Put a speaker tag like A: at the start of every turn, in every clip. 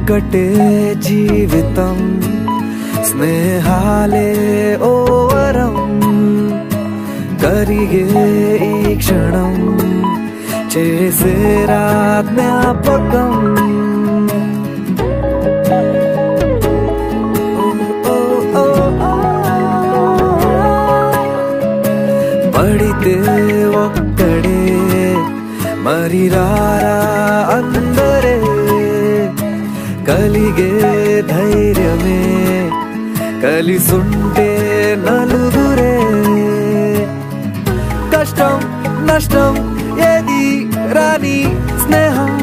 A: ఒక్కటే జీవితం స్నేహాలే ఓ వరం కరిగే ఈ క్షణం చేసేరా జ్ఞాపకం పడితే ఒక్కడే మరి రారా అందరే కలిగే ధైర్యమే కలిసుంటే నలుగురే కష్టం నష్టం ఏది రాని స్నేహం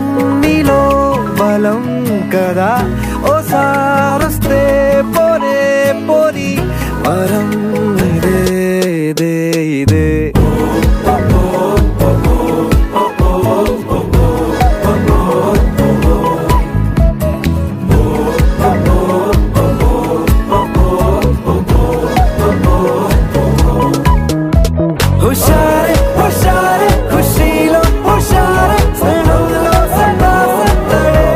A: నీలో బలం కదా ఓసారొస్తే పోనే పోని వరం ఇదే ఇదే ఇదే హుషారే హుషారే ఖుషీలో హుషారే స్నేహంలో సదా సందడే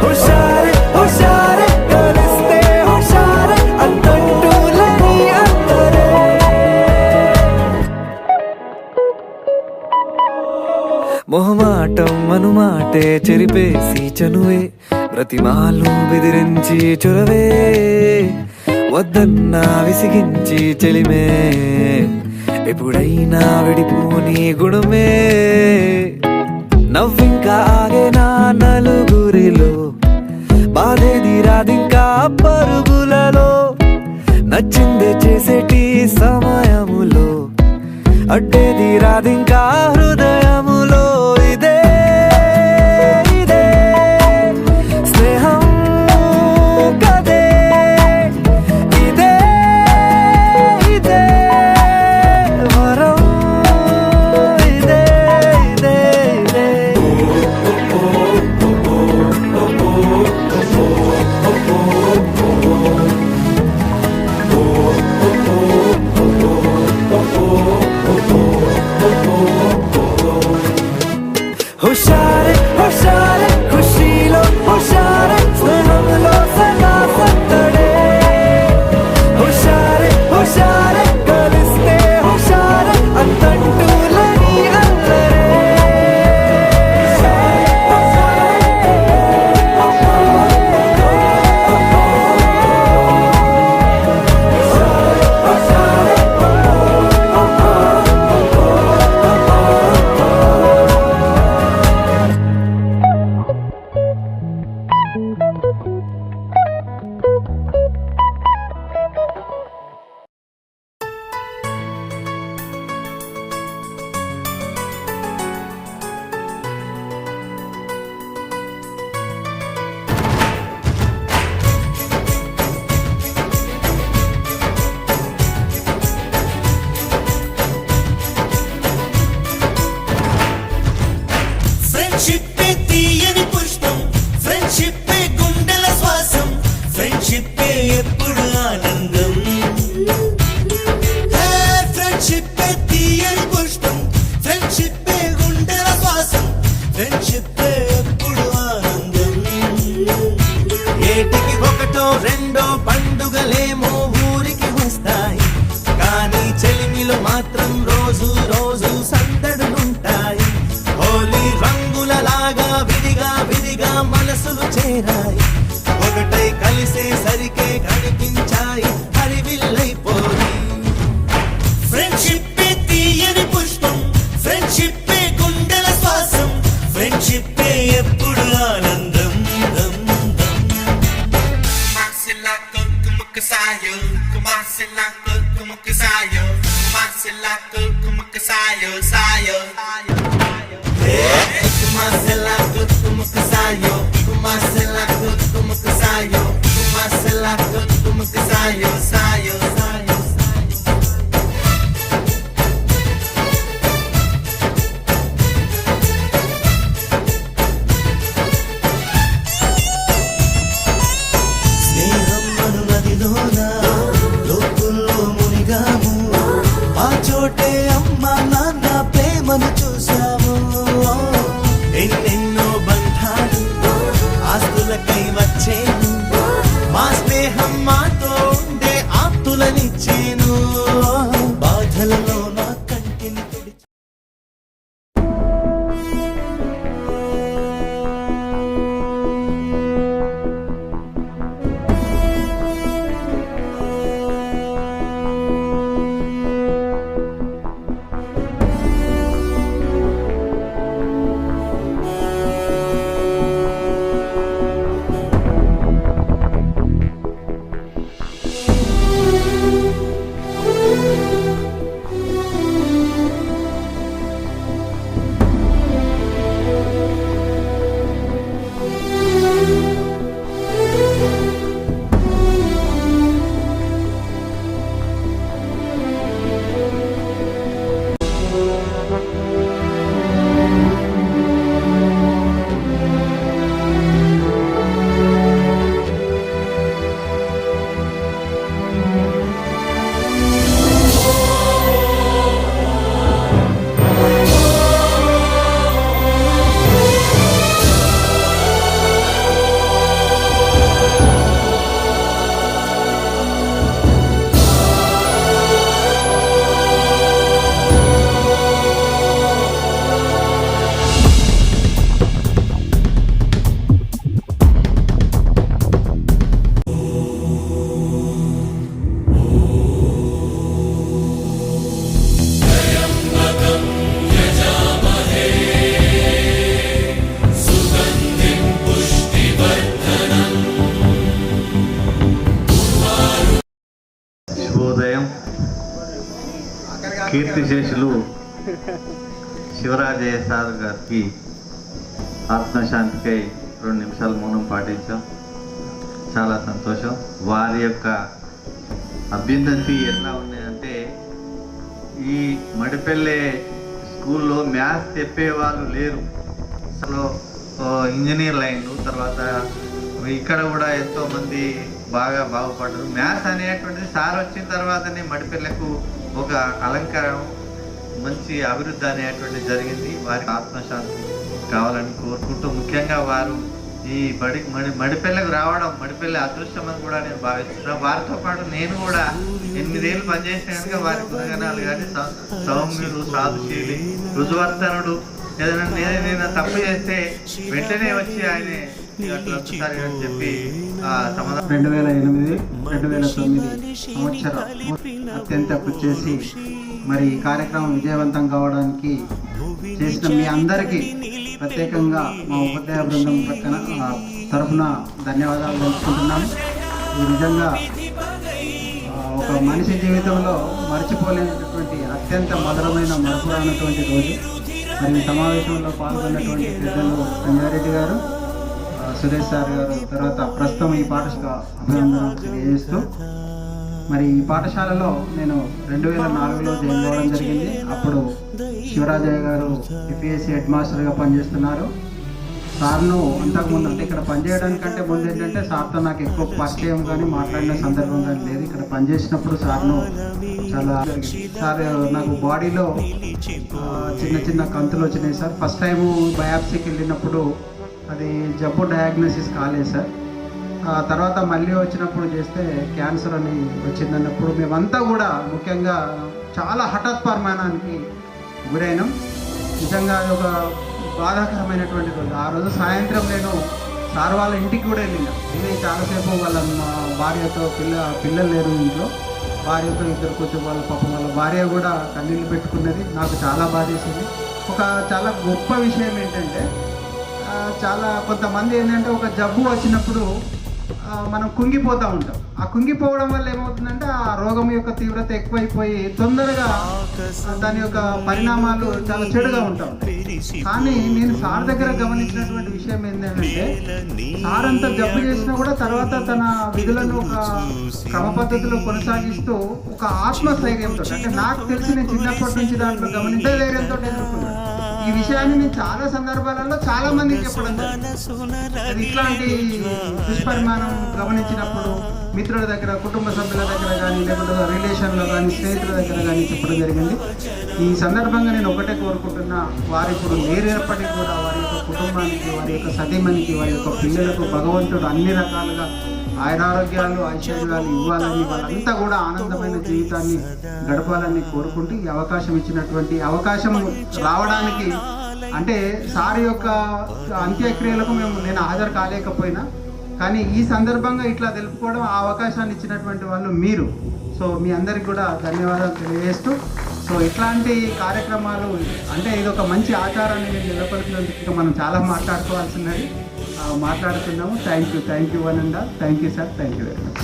A: హుషారే హుషారే కలిస్తే హుషారే అన్నట్టులని అందరే మొహమాటం అనుమాటే చెరిపేసి చనువే ప్రతిమాలు బెదిరించి చొరవే వద్దన్నా విసిగించి చెలిమే ఎప్పుడైనా విడిపోని గుణమే నవ్వింకా ఆగేనా నలుగురిలో బాధేది రాదింకా పరుగులలో నచ్చిందే చేసేటి సమయములో అడ్డేది రాదింకా హృదయములో ఇదే ఇదే స్నేహం కదే ఇదే ఇదే వరం ఇదే ఇదే ఇదే హుషారే హుషారే ఖుషీలో హుషారే స్నేహంలో సదా సందడే హుషారే హుషారే కలిస్తే హుషారే అన్నట్టులని అందరే
B: ఫ్రెండ్షిప్పే తీయని పుష్పం ఫ్రెండ్షిప్పే గుండెల శ్వాసం ఫ్రెండ్షిప్పే ఎప్పుడు ఆనందం ఫ్రెండ్షిప్పే తీయని పుష్పం ఫ్రెండ్షిప్పే గుండెల శ్వాసం ఫ్రెండ్షిప్పే ఎప్పుడు ఆనందం ఏటికి ఒకటో రెండో పండుగలేమో ఊరికి వస్తాయి కానీ చెలిమిలో మాత్రం రోజు రోజు సందడులుంటాయి హోలీ రంగులలాగా విడిగా విడిగా మనసులు చేరాయి ఒకటై కలిసేసరికే కనిపించాయి హరివిల్లైపోయి ఫ్రెండ్షిప్పే తీయని పుష్పం ఫ్రెండ్షిప్పే గుండెల శ్వాసం ఫ్రెండ్షిప్పే ఎప్పుడు ఆనందం స్నేహం అను నదిలోన లోతుల్లో మునిగాము ఆ చోటే అమ్మ నాన్న ప్రేమను చూసాము ఎన్నెన్నో బంధాలు ఆస్తులు
C: కీర్తిశేషులు శివరాజయ్య సార్ గారికి ఆత్మశాంతికై 2 నిమిషాలు మౌనం పాటించాం. చాలా సంతోషం. వారి యొక్క అభ్యున్నతి ఎలా ఉన్నాయంటే, ఈ మడిపల్లె స్కూల్లో మ్యాథ్స్ చెప్పే వాళ్ళు లేరు. అసలు ఇంజనీర్ లైన్లు తర్వాత ఇక్కడ కూడా ఎంతోమంది బాగా బాగుపడ్డారు. మ్యాథ్స్ అనేటువంటిది సార్ వచ్చిన తర్వాతనే మడిపల్లెకు ఒక అలంకారం, మంచి అభివృద్ధి అనేటువంటిది జరిగింది. వారికి ఆత్మశాంతి కావాలని కోరుకుంటూ, ముఖ్యంగా వారు ఈ మడిపల్లెకు రావడం మడిపల్లె అదృష్టం అని కూడా నేను భావిస్తున్నాను. వారితో పాటు నేను కూడా 8 ఏళ్ళు పనిచేసిన కనుక వారి గుణగణాలు కానీ సౌమ్యుడు, సాధుశీలి, రుజువర్తనుడు, ఏదైనా తప్పు చేస్తే వెంటనే వచ్చి ఆయన అట్లా అని చెప్పి
D: 2008, 2009 సంవత్సరం అత్యంత కృషి చేసి మరి ఈ కార్యక్రమం విజయవంతం కావడానికి చేసిన మీ అందరికీ ప్రత్యేకంగా మా ఉపాధ్యాయ బృందం తరఫున ధన్యవాదాలు తెలుసుకుంటున్నాము. ఇది నిజంగా ఒక మనిషి జీవితంలో మర్చిపోలేనటువంటి అత్యంత మధురమైన మరపురానటువంటి రోజు. మరి ఈ సమావేశంలో పాల్గొన్నటువంటి పెద్దలు సంజయారెడ్డి గారు, సురేష్ సార్ గారు, తర్వాత ప్రస్తుతం ఈ పాఠశాల అభినందనలు తెలియజేస్తూ, మరి ఈ పాఠశాలలో నేను 2004లో జాయిన్ అవ్వడం జరిగింది. అప్పుడు శివరాజయ్య గారు ఎపిఎస్సి హెడ్ మాస్టర్గా పనిచేస్తున్నారు. సార్ను అంతకుముందు అంటే ఇక్కడ పనిచేయడానికంటే ముందు ఏంటంటే సార్తో నాకు ఎక్కువ పరిచయం కానీ మాట్లాడిన సందర్భం కానీ లేదు. ఇక్కడ పనిచేసినప్పుడు సార్ను చాలా సార్ నాకు బాడీలో చిన్న చిన్న కంతులు వచ్చినాయి సార్. ఫస్ట్ టైము బయాప్సీకి వెళ్ళినప్పుడు అది జబ్బు డయాగ్నోసిస్ కాలేదు సార్. తర్వాత మళ్ళీ వచ్చినప్పుడు చేస్తే క్యాన్సర్ అని వచ్చిందన్నప్పుడు మేమంతా కూడా ముఖ్యంగా చాలా హఠాత్పరిమాణానికి గురైనాం. నిజంగా అది ఒక బాధాకరమైనటువంటి రోజు. ఆ రోజు సాయంత్రం నేను సార్ వాళ్ళ ఇంటికి కూడా వెళ్ళిన. చాలాసేపు వాళ్ళ భార్యతో పిల్లలు లేరు ఇంట్లో, భార్యతో ఇద్దరు కొంచెం వాళ్ళ పాపం వాళ్ళ భార్య కూడా కన్నీళ్ళు పెట్టుకున్నది. నాకు చాలా బాధేసింది. ఒక చాలా గొప్ప విషయం ఏంటంటే, చాలా కొంతమంది ఏంటంటే ఒక జబ్బు వచ్చినప్పుడు మనం కుంగిపోతూ ఉంటాం. ఆ కుంగిపోవడం వల్ల ఏమవుతుందంటే ఆ రోగం యొక్క తీవ్రత ఎక్కువైపోయి తొందరగా దాని యొక్క పరిణామాలు చాలా చెడుగా ఉంటాం. కానీ నేను సార్ దగ్గర గమనించినటువంటి విషయం ఏంటంటే, సార్ అంతా జబ్బు చేసినా కూడా తర్వాత తన విధులను ఒక క్రమ పద్ధతిలో కొనసాగిస్తూ ఒక ఆత్మస్థైర్యంతో, అంటే నాకు తెలిసి నేను చిన్నప్పటి నుంచి దాంట్లో గమనించే ధైర్యంతో ఎదుర్కొన్నాను. ఈ విషయాన్ని నేను చాలా సందర్భాలలో చాలా మందికి చెప్పడం జరిగింది. ఇట్లాంటి దుష్పరిమాణం గమనించినప్పుడు మిత్రుల దగ్గర, కుటుంబ సభ్యుల దగ్గర కానీ, లేకపోతే రిలేషన్లో కానీ, స్నేహితుల దగ్గర కానీ చెప్పడం జరిగింది. ఈ సందర్భంగా నేను ఒకటే కోరుకుంటున్నా, వారు ఇప్పుడు లేరేపటికి కూడా వారి యొక్క కుటుంబానికి, వారి యొక్క సతీమణికి, వారి యొక్క పిల్లలకు భగవంతుడు అన్ని రకాలుగా ఆయురారోగ్యాలు, ఐశ్వర్యాలు ఇవ్వాలని, వాళ్ళంతా కూడా ఆనందమైన జీవితాన్ని గడపాలని కోరుకుంటూ, ఈ అవకాశం ఇచ్చినటువంటి అవకాశం రావడానికి, అంటే సార్ యొక్క అంత్యక్రియలకు నేను హాజరు కాలేకపోయినా కానీ ఈ సందర్భంగా ఇట్లా తెలుపుకోవడం, ఆ అవకాశాన్ని ఇచ్చినటువంటి వాళ్ళు మీరు. సో మీ అందరికి కూడా ధన్యవాదాలు తెలియజేస్తూ, సో ఇట్లాంటి కార్యక్రమాలు అంటే ఇది ఒక మంచి ఆచారాన్ని నేను నెలకొల్పినందుకు మనం చాలా మాట్లాడుకోవాల్సినది మాట్లాడుతున్నాము. Thank you one and all. Thank you sir. Thank you very much.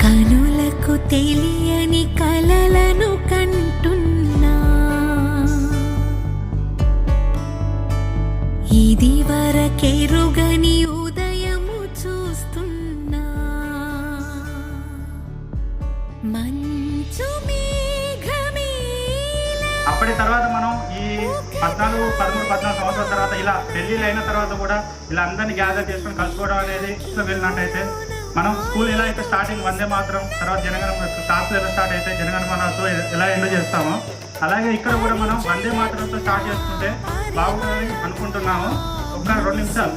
E: కనులకు తెలియని కలలను కంటున్నా, ఇది వరకెరుగని ఉదయము చూస్తున్నా, మంచు మేఘమేలా.
F: అప్పటి తర్వాత మనం ఈ 13-14 సంవత్సరాల తర్వాత ఇలా పెళ్ళిళ్ళు అయిన తర్వాత కూడా ఇలా అందరినీ గ్యాదర్ చేసుకొని కలుసుకోవడం అనేది వెళ్ళినట్టయితే, మనం స్కూల్ ఎలా అయితే స్టార్టింగ్ వందే మాత్రం, తర్వాత జనగణమన క్లాసులు ఎలా స్టార్ట్ అయితే జనగణమనతో ఎలా ఎండ్ చేస్తామో అలాగే ఇక్కడ కూడా మనం వందే మాత్రంతో స్టార్ట్ చేసుకుంటే బాగుంటుందని అనుకుంటున్నాము. ఒక 2 నిమిషాలు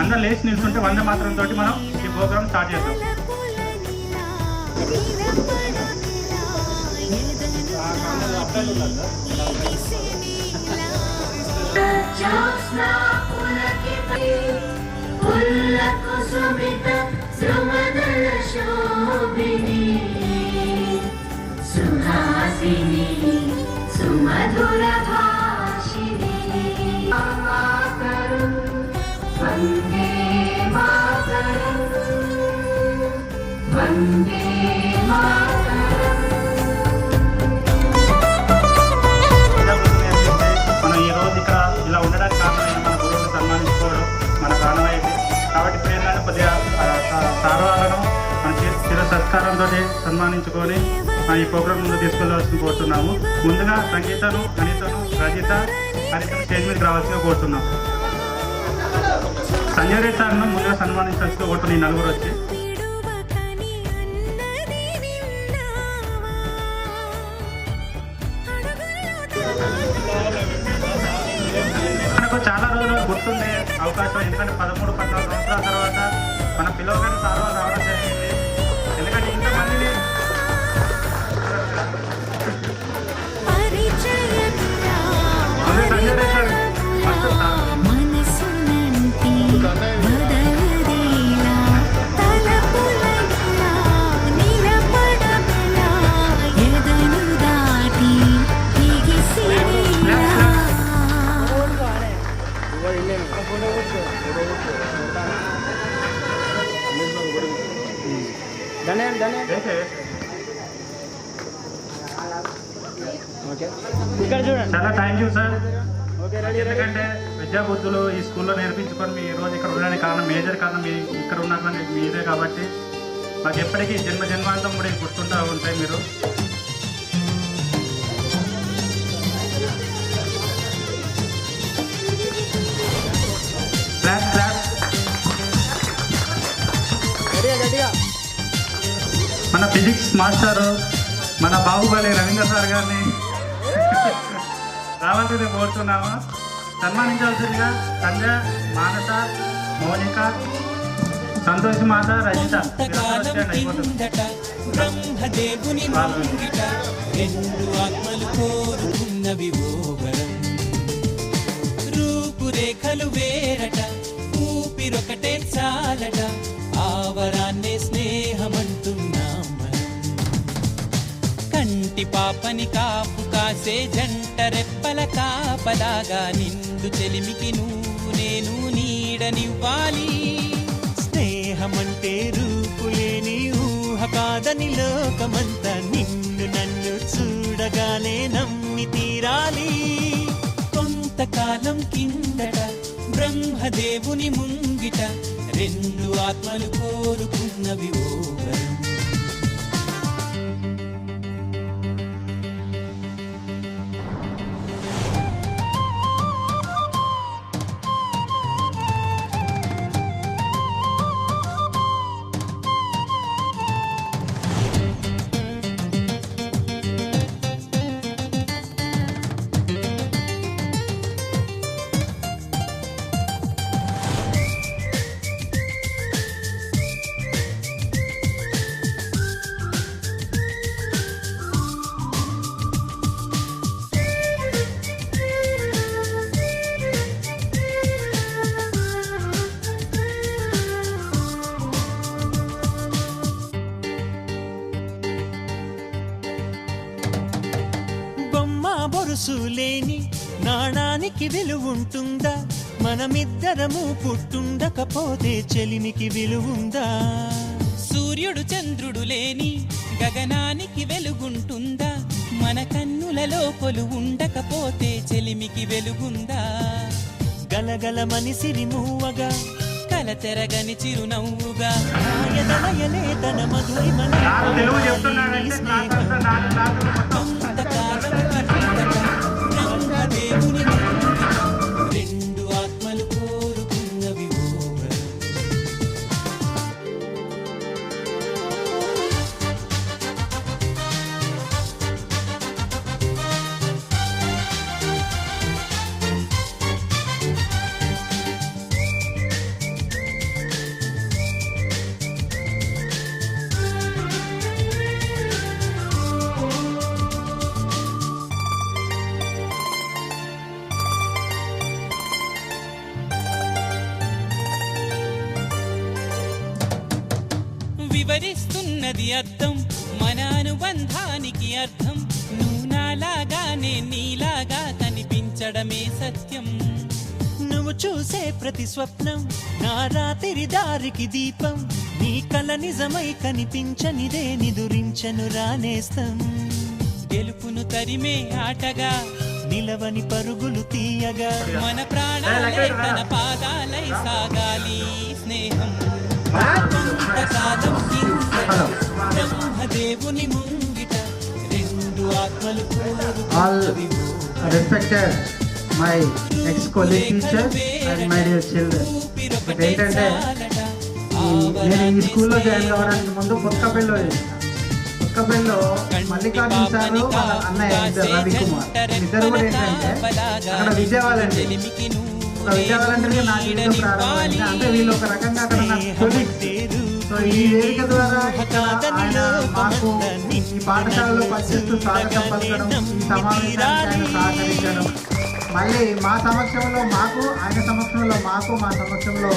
F: అందరూ లేచి నిల్చుంటే వందే మాత్రంతో మనం ఈ ప్రోగ్రామ్ స్టార్ట్ చేద్దాం.
E: సుహాసిని సుమధుర భాషిని మాతరం వందే మాతరం వందే మాతరం.
F: మనం ఈ రోజు ఇక్కడ ఇలా ఉండడానికి కారణమైన మన గురువుని సన్మానించుకోవడం మన ప్రాణమైంది. కాబట్టి ఇప్పుడు ఏంటంటే కొద్దిగా సార్వాలను మన చిర సత్కారంతో సన్మానించుకొని ఈ ప్రోగ్రాం ముందు తీసుకెళ్ళవలసి కోరుతున్నాము. ముందుగా సంగీతను, అనితను, రజిత, హరితను స్టేజ్ మీదకి రావాల్సిగా కోరుతున్నాము. సంజయ్ రెడ్డి సార్ను ముందుగా సన్మానించాల్సిగా కోరుతున్నాం. ఈ నలుగురు వచ్చి మనకు చాలా రోజులు గుర్తుండే అవకాశం. ఎందుకంటే 13-14 సంవత్సరాల తర్వాత మన పిల్లలు సార్వాలు రావడం జరిగింది. ఎందుకంటే ఇంతమందిని చాలా థ్యాంక్ యూ సార్. ఎందుకంటే విద్యాబుద్ధులు ఈ స్కూల్లో నేర్పించుకొని మీ రోజు ఇక్కడ ఉండడానికి కారణం, మేజర్ కారణం మీ ఇక్కడ ఉన్నటువంటి మీరే. కాబట్టి మాకు ఎప్పటికీ జన్మాంతం కూడా గుర్తుంటూ ఉంటాయి మీరు. మన ఫిజిక్స్ మాస్టర్ మన బాహుబలి రవీంద్ర సార్ గారిని రావాల్సింది కోరుతున్నాము. సన్మానించాల్సిందిగా సంజయ్, మానస, మౌనిక, సంతోష్ మాత, రజిత
B: బ్రహ్మదేవుని ముంగిట రెండు ఆత్మలు కోరుకున్నవి ఓవరం. రూపురేఖలు వేరట, ఊపిరొకటే చాలట, ఆవరాన్నే స్నేహమంటున్నాం మనం. కంటి పాపని కాపు కాసే జంట రెప్పల కాపలాగా నిండు చెలిమికి నువ్వు నేను నీడనివ్వాలి. స్నేహమంటే రూపులేని ఊహ కాదని లోకమంతా నిన్ను నన్ను చూడగానే నమ్మి తీరాలి. కొంతకాలం కిందట బ్రహ్మదేవుని ముంగిట రెండు ఆత్మలు కోరుకున్నవి ఓవరం. బొరుసులేని నాణానికి విలువుంటుందా? మనమిద్దరము పుట్టుండకపోతే చెలిమికి విలువుందా? సూర్యుడు చంద్రుడు లేని గగనానికి వెలుగుంటుందా? మన కన్నులలో కొలు ఉండకపోతే చెలిమికి వెలుగుందా? గలగల మనిసిరి మూవగా కలతెరగని చిరునవ్వుగా ఆయనలయలే తన మధురి మన బ్రహ్మదేవుని రెండు ఆత్మలు కోరుకున్నవి ఓవరం. వివరిస్తున్నది అర్థం, మన అనుబంధానికి అర్థం. నువ్వు నాలాగా నేను నీలాగా కనిపించడమే సత్యం. నువ్వు చూసే ప్రతి స్వప్నం నా రాత్రి దారికి దీపం. నీ కల నిజమై కనిపించనిదే నిదురించను రానేస్తం. గెలుపును తరిమే ఆటగా నిలవని పరుగులు తీయగా మన ప్రాణాలే తన పాదాలై సాగాలి స్నేహం. కొంతకాలం బ్రహ్మదేవుని ముంగిట రెండు ఆత్మలు
D: all respected my ex colleague teacher and my dear children. But ఏంటంటే నేను ఈ స్కూల్లో జాయిన్ కావడానికి ముందు కొత్తపల్లిలో కొత్తపల్లిలో మల్లికార్జున సార్ వాళ్ళ అన్నయ్య రవికుమార్ ఇద్దరు కూడా ఏంటంటే అక్కడ విజయవాలంటే ఒక విజయవాలంటే నా జీవితం ప్రారంభమైంది. అంటే వీళ్ళు ఒక రకంగా అక్కడ నా కొలీగ్స్. సో ఈ వేదిక ద్వారా ఆయన మాకు ఈ పాఠశాలలో పనిచేస్తూ స్వాగతం పలకడం, ఈ సమావేశానికి ఆయన సహకరించడం, మళ్ళీ మా సమక్షంలో మాకు, ఆయన సమక్షంలో మాకు, మా సమక్షంలో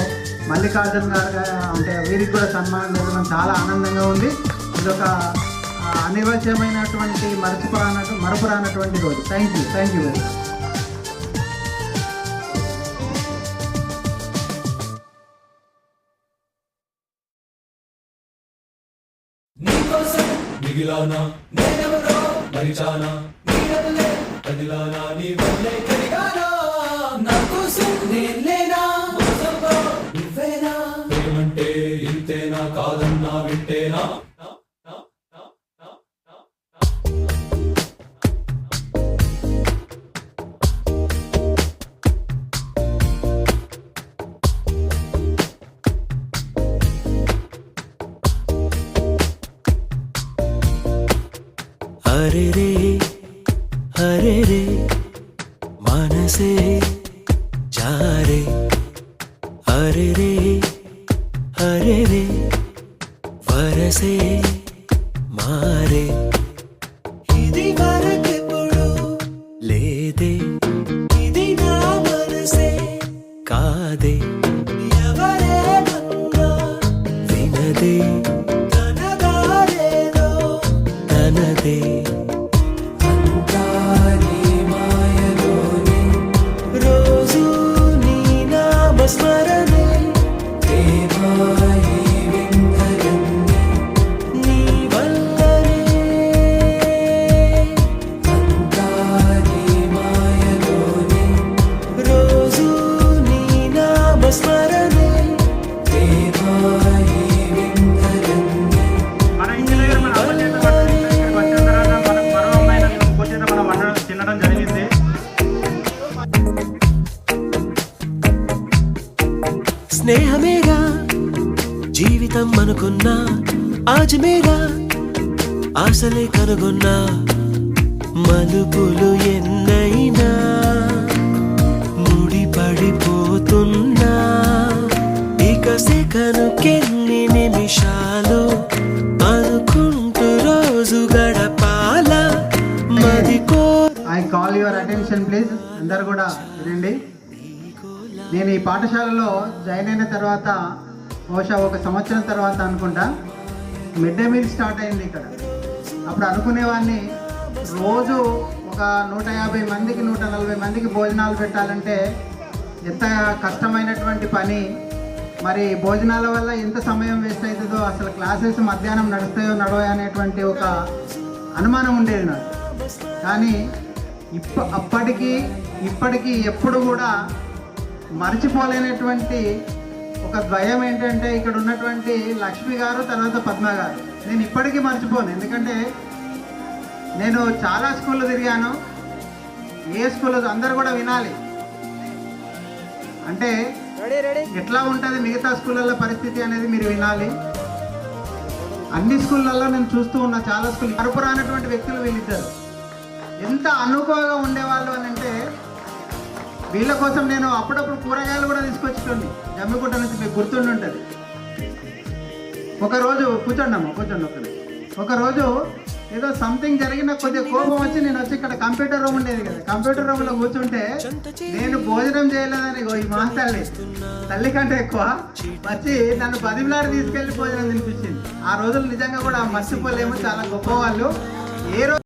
D: మల్లికార్జున గారు అంటే వీరికి కూడా సన్మానం జరగడం చాలా ఆనందంగా ఉంది. ఇది ఒక అనివార్యమైనటువంటి మరపురానటువంటి రోజు. Thank you very much.
A: నీకోసం మిగిలానా నేనెవరో మరిచానా నీడలే కదిలానా నీ వల్లే కదిగానా నా కోసం నేను లేనా మోసంతో నువ్వేనా ఏమంటే ఇంతేనా కాదన్నా వింటేనా
B: हरे रे मनसे जा रे. हरे रे वरसे मारे. ఇది వరకెప్పుడు లేదే ఇది నా మనసే కాదే. ఎవరేమన్నా వినదే తనదారేదో తనదే. స్మరణే దేవాయి వింతయన్నే నీ వల్లనే అంతారి మాయలోనే రోజు నీ నామ స్మరణే దేవాయి వింతయన్నే.
F: మన ఇంటి దగ్గర మన అమ్మ చేత పట్టుకుని ఇక్కడికి వచ్చిన తర్వాత మనకు మరో అమ్మాయిని ఇంకో చేత మనం వండడం తినడం జరిగింది.
B: స్నేహమేగా జీవితం అనుకున్నా ఆజమేగా ఆశలే కనుగొన్నా. మలుపులు ఎన్నైనా ముడిపడిపోతున్నా. ఇక సెకనుకెన్ని నిమిషాలు అనుకుంటూ రోజు గడపాల మది కోరు.
D: I call your attention please. అందరు కూడా వినండి. నేను ఈ పాఠశాలలో జాయిన్ అయిన తర్వాత బహుశా 1 సంవత్సరం తర్వాత అనుకుంటా మిడ్ డే మీల్ స్టార్ట్ అయింది ఇక్కడ. అప్పుడు అనుకునేవాడిని రోజు ఒక 150 మందికి 140 మందికి భోజనాలు పెట్టాలంటే ఎంత కష్టమైనటువంటి పని. మరి భోజనాల వల్ల ఎంత సమయం వేస్ట్ అవుతుందో, అసలు క్లాసెస్ మధ్యాహ్నం నడుస్తాయో నడవో అనేటువంటి ఒక అనుమానం ఉండేది నాకు. కానీ ఇప్పటికీ ఎప్పుడు కూడా మర్చిపోలేనటువంటి ఒక ద్వయం ఏంటంటే ఇక్కడ ఉన్నటువంటి లక్ష్మి గారు, తర్వాత పద్మ గారు. నేను ఇప్పటికీ మర్చిపోను. ఎందుకంటే నేను చాలా స్కూళ్ళు తిరిగాను. ఏ స్కూల్లో అందరూ కూడా వినాలి. అంటే ఎట్లా ఉంటుంది మిగతా స్కూళ్ళల్లో పరిస్థితి అనేది మీరు వినాలి. అన్ని స్కూళ్ళల్లో నేను చూస్తూ ఉన్నా, చాలా స్కూల్ మరపురానటువంటి వ్యక్తులు వీళ్ళిద్దరు. ఎంత అనుకోగా ఉండేవాళ్ళు అని అంటే వీళ్ళ కోసం నేను అప్పుడప్పుడు కూరగాయలు కూడా తీసుకొచ్చుకోండి జమ్మిగుట్ట నుంచి. మీకు గుర్తుండి ఉంటుంది. ఒకరోజు కూర్చోండి ఒకరోజు ఏదో సంథింగ్ జరిగిన కొద్దిగా కోపం వచ్చి నేను వచ్చి ఇక్కడ కంప్యూటర్ రూమ్ ఉండేది కదా, కంప్యూటర్ రూమ్ లో కూర్చుంటే నేను భోజనం చేయలేదని ఇగో ఈ మా తల్లి కంటే ఎక్కువ వచ్చి నన్ను 10 మిలాడు తీసుకెళ్లి భోజనం తినిపించింది. ఆ రోజులు నిజంగా కూడా మర్చిపోలేము, చాలా గొప్ప వాళ్ళు. ఏ రోజు